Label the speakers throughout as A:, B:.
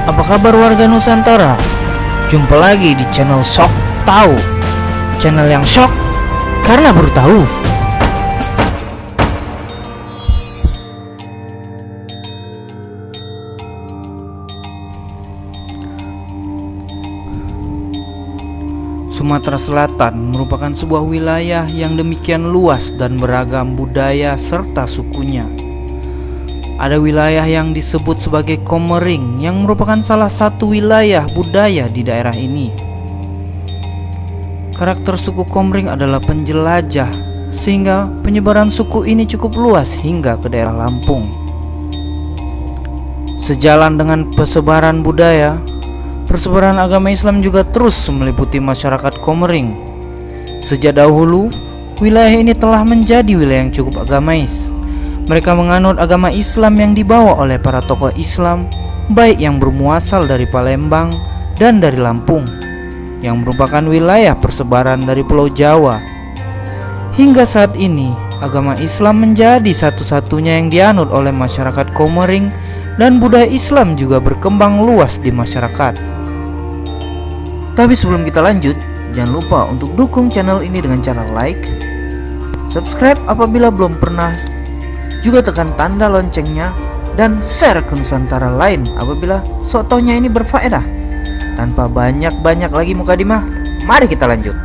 A: Apa kabar warga Nusantara? Jumpa lagi di channel Shock Tahu. Channel yang shock karena baru tahu. Sumatera Selatan merupakan sebuah wilayah yang demikian luas dan beragam budaya serta sukunya. Ada wilayah yang disebut sebagai Komering yang merupakan salah satu wilayah budaya di daerah ini. Karakter suku Komering adalah penjelajah, sehingga penyebaran suku ini cukup luas hingga ke daerah Lampung. Sejalan dengan persebaran budaya, persebaran agama Islam juga terus meliputi masyarakat Komering. Sejak dahulu, wilayah ini telah menjadi wilayah yang cukup agamais. Mereka menganut agama Islam yang dibawa oleh para tokoh Islam, baik yang bermuasal dari Palembang dan dari Lampung, yang merupakan wilayah persebaran dari Pulau Jawa. Hingga saat ini, agama Islam menjadi satu-satunya yang dianut oleh masyarakat Komering, dan budaya Islam juga berkembang luas di masyarakat. Tapi sebelum kita lanjut, jangan lupa untuk dukung channel ini dengan cara like, subscribe apabila belum pernah, juga tekan tanda loncengnya, dan share ke Nusantara lain apabila sotonya ini berfaedah. Tanpa banyak-banyak lagi mukadimah, mari kita lanjut.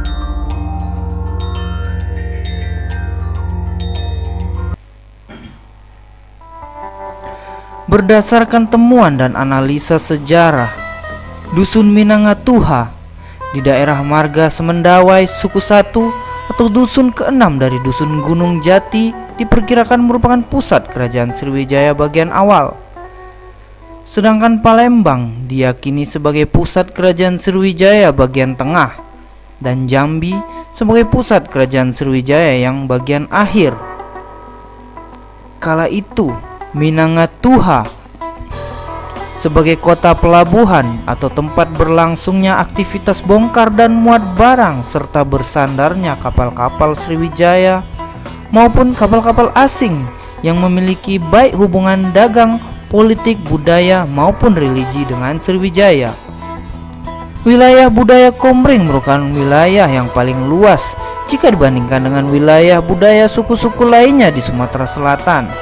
A: Berdasarkan temuan dan analisa sejarah, Dusun Minangatuha di daerah Marga Semendawai suku 1 atau dusun ke-6 dari Dusun Gunung Jati diperkirakan merupakan pusat kerajaan Sriwijaya bagian awal. Sedangkan Palembang diyakini sebagai pusat kerajaan Sriwijaya bagian tengah, dan Jambi sebagai pusat kerajaan Sriwijaya yang bagian akhir. Kala itu, Minangatuha sebagai kota pelabuhan atau tempat berlangsungnya aktivitas bongkar dan muat barang serta bersandarnya kapal-kapal Sriwijaya maupun kapal-kapal asing yang memiliki baik hubungan dagang, politik, budaya maupun religi dengan Sriwijaya. Wilayah budaya Komering merupakan wilayah yang paling luas jika dibandingkan dengan wilayah budaya suku-suku lainnya di Sumatera Selatan.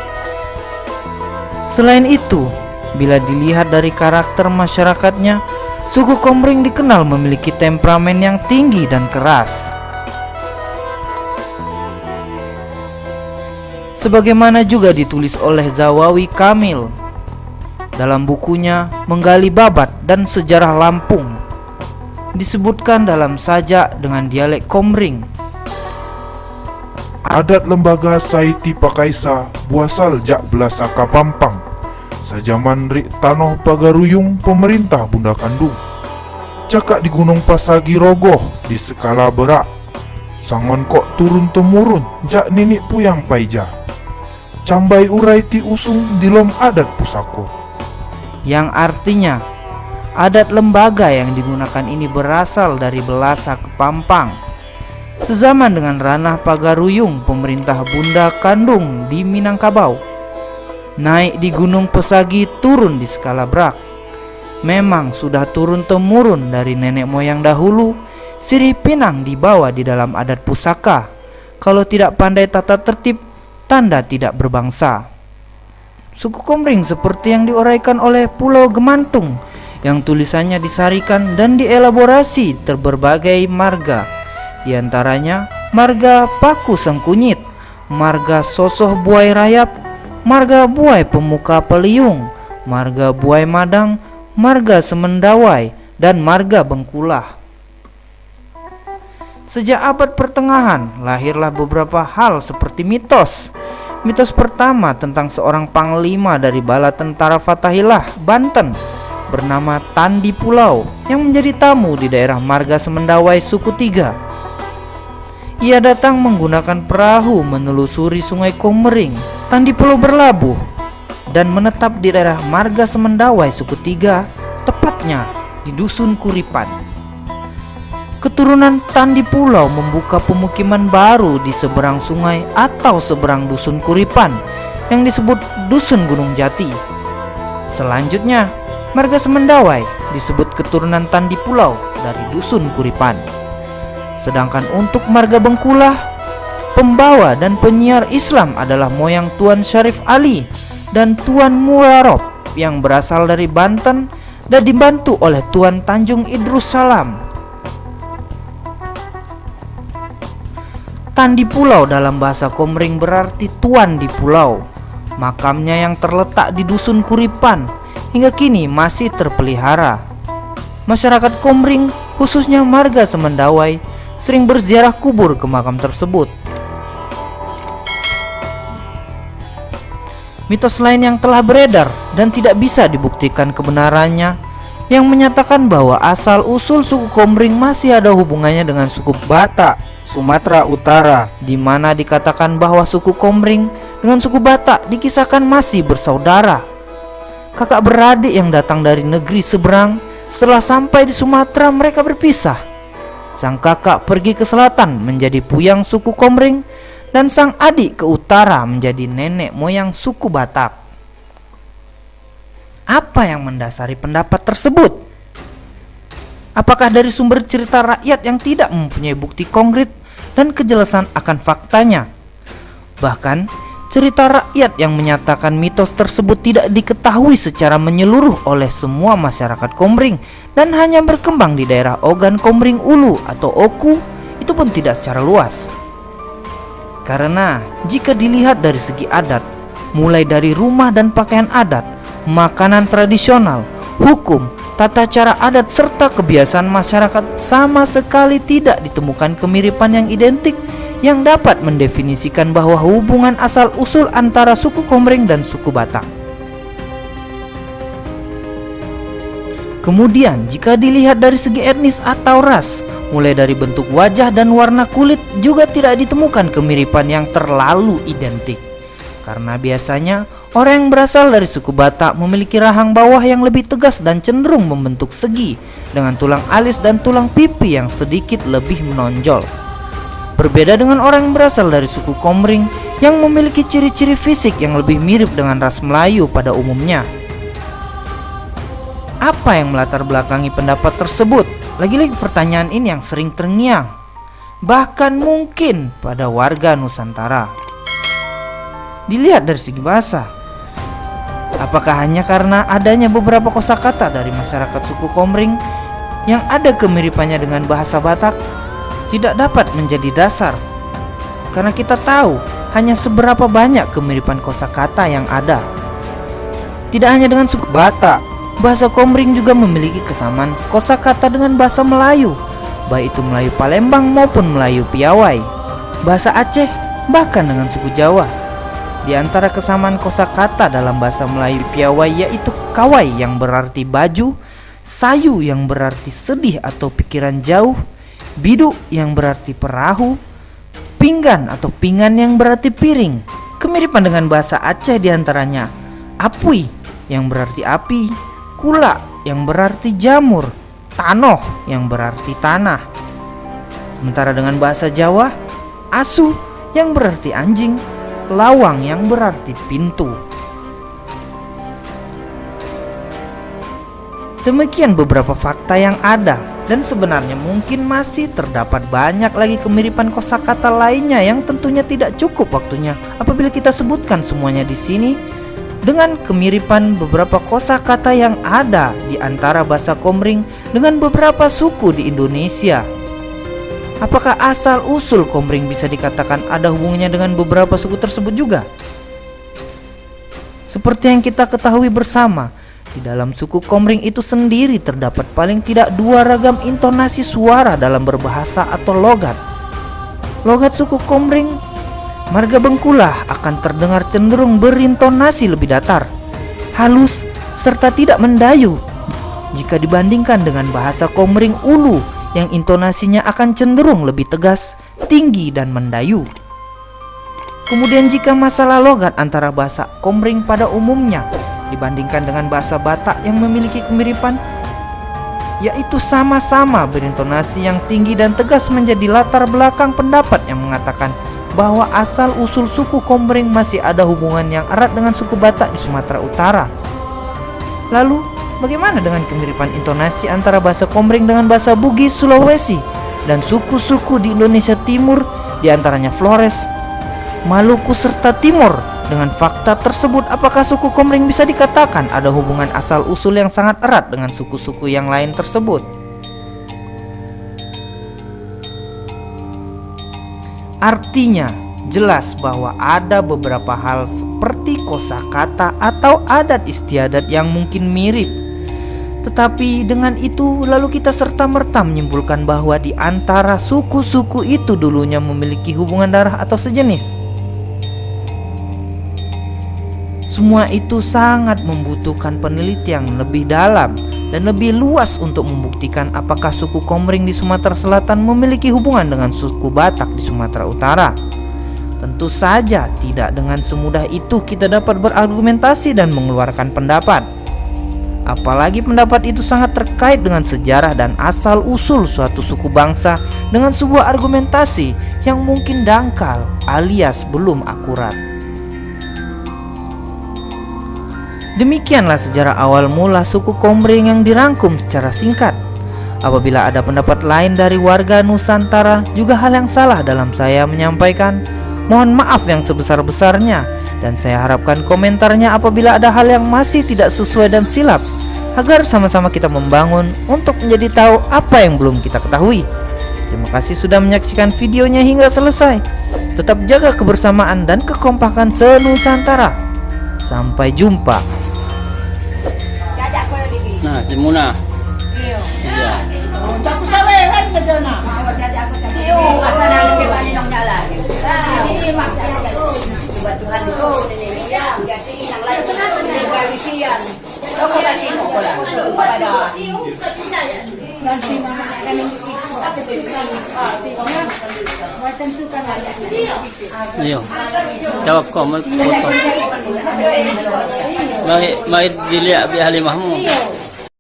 A: Selain itu, bila dilihat dari karakter masyarakatnya, suku Komering dikenal memiliki temperamen yang tinggi dan keras. Sebagaimana juga ditulis oleh Zawawi Kamil dalam bukunya Menggali Babat dan Sejarah Lampung, disebutkan dalam sajak dengan dialek Komering.
B: Adat lembaga Saiti Pakaisa buasal jak belasa Kapampang, sajaman rik tanoh pagaruyung pemerintah Bunda Kandung. Cakak di Gunung Pasagi Rogoh di skala berak, sangon kok turun temurun jak ninik puyang paija. Cambai urai ti usung dilom adat pusako,
A: yang artinya adat lembaga yang digunakan ini berasal dari Belasa Kepampang, sezaman dengan ranah pagaruyung pemerintah Bunda Kandung di Minangkabau. Naik di Gunung Pesagi, turun di skala berak. Memang sudah turun temurun dari nenek moyang dahulu. Sirih pinang dibawa di dalam adat pusaka. Kalau tidak pandai tata tertib, tanda tidak berbangsa. Suku Komering seperti yang diuraikan oleh Pulau Gemantung, yang tulisannya disarikan dan dielaborasi berbagai marga, di antaranya marga Paku Sengkunyit, marga Sosoh Buai Rayap, marga Buai Pemuka Peliung, marga Buai Madang, marga Semendawai, dan marga Bengkulah. Sejak abad pertengahan lahirlah beberapa hal seperti mitos. Mitos pertama tentang seorang panglima dari bala tentara Fatahillah, Banten, bernama Tandi Pulau, yang menjadi tamu di daerah Marga Semendawai suku 3. Ia datang menggunakan perahu menelusuri sungai Komering. Tandi Pulau berlabuh dan menetap di daerah Marga Semendawai suku 3, tepatnya di Dusun Kuripan. Keturunan Tandi Pulau membuka pemukiman baru di seberang sungai atau seberang Dusun Kuripan yang disebut Dusun Gunung Jati. Selanjutnya, Marga Semendawai disebut keturunan Tandi Pulau dari Dusun Kuripan. Sedangkan untuk marga Bengkulah, pembawa dan penyiar Islam adalah moyang Tuan Syarif Ali dan Tuan Muarab yang berasal dari Banten dan dibantu oleh Tuan Tanjung Idrus Salam. Tandi Pulau dalam bahasa Komering berarti Tuan di Pulau. Makamnya yang terletak di Dusun Kuripan hingga kini masih terpelihara. Masyarakat Komering, khususnya marga Semendawai, sering berziarah kubur ke makam tersebut. Mitos lain yang telah beredar dan tidak bisa dibuktikan kebenarannya yang menyatakan bahwa asal-usul suku Komering masih ada hubungannya dengan suku Batak, Sumatera Utara, di mana dikatakan bahwa suku Komering dengan suku Batak dikisahkan masih bersaudara. Kakak beradik yang datang dari negeri seberang, setelah sampai di Sumatera mereka berpisah. Sang kakak pergi ke selatan menjadi puyang suku Komering, dan sang adik ke utara menjadi nenek moyang suku Batak. Apa yang mendasari pendapat tersebut? Apakah dari sumber cerita rakyat yang tidak mempunyai bukti konkret dan kejelasan akan faktanya? Bahkan, cerita rakyat yang menyatakan mitos tersebut tidak diketahui secara menyeluruh oleh semua masyarakat Komering dan hanya berkembang di daerah Ogan Komering Ulu atau Oku, itu pun tidak secara luas. Karena jika dilihat dari segi adat, mulai dari rumah dan pakaian adat, makanan tradisional, hukum, tata cara adat serta kebiasaan masyarakat, sama sekali tidak ditemukan kemiripan yang identik yang dapat mendefinisikan bahwa hubungan asal-usul antara suku Komering dan suku Batak. Kemudian jika dilihat dari segi etnis atau ras, mulai dari bentuk wajah dan warna kulit juga tidak ditemukan kemiripan yang terlalu identik. Karena biasanya orang yang berasal dari suku Batak memiliki rahang bawah yang lebih tegas dan cenderung membentuk segi, dengan tulang alis dan tulang pipi yang sedikit lebih menonjol. Berbeda dengan orang yang berasal dari suku Komering yang memiliki ciri-ciri fisik yang lebih mirip dengan ras Melayu pada umumnya. Apa yang melatar belakangi pendapat tersebut? Lagi-lagi pertanyaan ini yang sering terngiang, bahkan mungkin pada warga Nusantara. Dilihat dari segi bahasa, apakah hanya karena adanya beberapa kosakata dari masyarakat suku Komering yang ada kemiripannya dengan bahasa Batak tidak dapat menjadi dasar? Karena kita tahu hanya seberapa banyak kemiripan kosakata yang ada. Tidak hanya dengan suku Batak, bahasa Komering juga memiliki kesamaan kosakata dengan bahasa Melayu, baik itu Melayu Palembang maupun Melayu Piawai, bahasa Aceh, bahkan dengan suku Jawa. Di antara kesamaan kosakata dalam bahasa Melayu Piawai yaitu kawai yang berarti baju, sayu yang berarti sedih atau pikiran jauh, biduk yang berarti perahu, pinggan atau pingan yang berarti piring. Kemiripan dengan bahasa Aceh diantaranya apui yang berarti api, kula yang berarti jamur, tanoh yang berarti tanah. Sementara dengan bahasa Jawa, asu yang berarti anjing, lawang yang berarti pintu. Demikian beberapa fakta yang ada, dan sebenarnya mungkin masih terdapat banyak lagi kemiripan kosakata lainnya yang tentunya tidak cukup waktunya apabila kita sebutkan semuanya di sini. Dengan kemiripan beberapa kosakata yang ada di antara bahasa Komering dengan beberapa suku di Indonesia. Apakah asal-usul Komering bisa dikatakan ada hubungannya dengan beberapa suku tersebut juga? Seperti yang kita ketahui bersama, di dalam suku Komering itu sendiri terdapat paling tidak dua ragam intonasi suara dalam berbahasa atau logat. Logat suku Komering marga Bengkulah akan terdengar cenderung berintonasi lebih datar, halus, serta tidak mendayu jika dibandingkan dengan bahasa Komering Ulu yang intonasinya akan cenderung lebih tegas, tinggi, dan mendayu. Kemudian jika masalah logat antara bahasa Komering pada umumnya dibandingkan dengan bahasa Batak yang memiliki kemiripan, yaitu sama-sama berintonasi yang tinggi dan tegas, menjadi latar belakang pendapat yang mengatakan bahwa asal-usul suku Komering masih ada hubungan yang erat dengan suku Batak di Sumatera Utara. Lalu, bagaimana dengan kemiripan intonasi antara bahasa Komering dengan bahasa Bugis Sulawesi dan suku-suku di Indonesia Timur, diantaranya Flores, Maluku serta Timor? Dengan fakta tersebut, apakah suku Komering bisa dikatakan ada hubungan asal-usul yang sangat erat dengan suku-suku yang lain tersebut? Artinya, jelas bahwa ada beberapa hal seperti kosakata atau adat istiadat yang mungkin mirip. Tetapi dengan itu lalu kita serta-merta menyimpulkan bahwa di antara suku-suku itu dulunya memiliki hubungan darah atau sejenis. Semua itu sangat membutuhkan penelitian lebih dalam dan lebih luas untuk membuktikan apakah suku Komering di Sumatera Selatan memiliki hubungan dengan suku Batak di Sumatera Utara. Tentu saja tidak dengan semudah itu kita dapat berargumentasi dan mengeluarkan pendapat. Apalagi pendapat itu sangat terkait dengan sejarah dan asal-usul suatu suku bangsa dengan sebuah argumentasi yang mungkin dangkal alias belum akurat. Demikianlah sejarah awal mula suku Komering yang dirangkum secara singkat. Apabila ada pendapat lain dari warga Nusantara, juga hal yang salah dalam saya menyampaikan. Mohon maaf yang sebesar-besarnya, dan saya harapkan komentarnya apabila ada hal yang masih tidak sesuai dan silap, agar sama-sama kita membangun untuk menjadi tahu apa yang belum kita ketahui. Terima kasih sudah menyaksikan videonya hingga selesai. Tetap jaga kebersamaan dan kekompakan se-Nusantara. Sampai jumpa.
C: Nah, si Muna.
D: Iya.
C: Iya.
D: Aku saweran ka dyan na. Iyo, asa na lang kaya ninong nyala. Ini maksudnya Tuhan ko, niniliyan. Kasi nang layo na ng garisian. Ako kasi mo ko lang. Pada. Nanti mama kami ako
C: Ayo. Jawab ko, foto. May dili abi halimah mo.